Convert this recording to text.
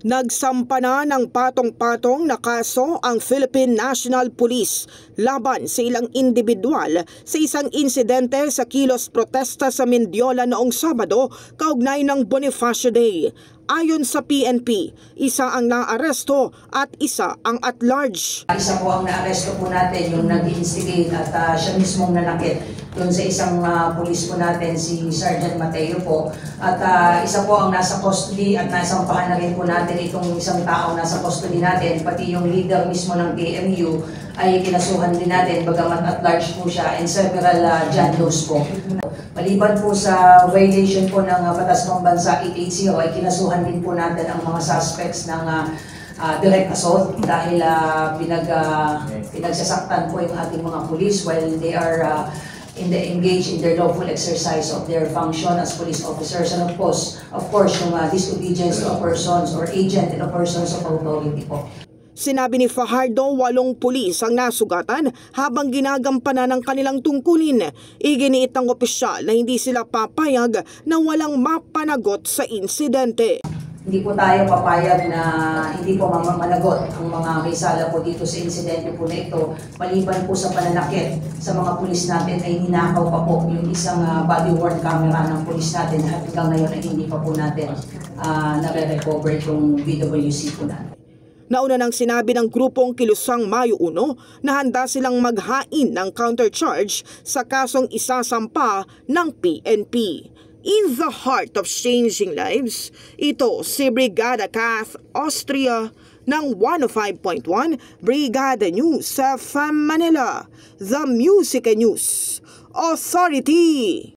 Nagsampa na ng patong-patong na kaso ang Philippine National Police laban sa ilang individual sa isang insidente sa kilos protesta sa Mendiola noong Sabado kaugnay ng Bonifacio Day. Ayon sa PNP, isa ang naaresto at isa ang at large. Isa po ang naaresto po natin, yung nag-instigate at siya mismong nanakit doon sa isang pulis po natin, si Sergeant Mateo po. At isa po ang nasa custody at nasampahan na rin po natin itong isang tao nasa custody natin, pati yung leader mismo ng KMU ay kinasuhan din natin, bagamat at large po siya, and several John Does po. Maliban po sa violation po ng Batas Pambansa 880 ay kinasuhan din po natin ang mga suspects ng direct assault dahil pinagsasaktan po yung ating mga police while they are engaged in their lawful exercise of their function as police officers, and of course yung disobedience to persons or agent in the persons of authority po. Sinabi ni Fajardo 8 pulis ang nasugatan habang ginagampanan ng kanilang tungkulin. Iginiit ng opisyal na hindi sila papayag na walang mapanagot sa insidente. Hindi po tayo papayag na hindi po managot ang mga may sala po dito sa insidente po na ito. Maliban po sa pananakit sa mga pulis natin ay ninakaw pa po yung isang body-worn camera ng pulis natin at hanggang ngayon ay hindi pa po natin nare-recover yung BWC po natin. Nauna nang sinabi ng grupong Kilusang Mayo 1 na handa silang maghain ng countercharge sa kasong isasampa ng PNP. In the heart of changing lives, ito si Brigada Kath Austria ng 105.1 Brigada News sa FM Manila, The Music News Authority.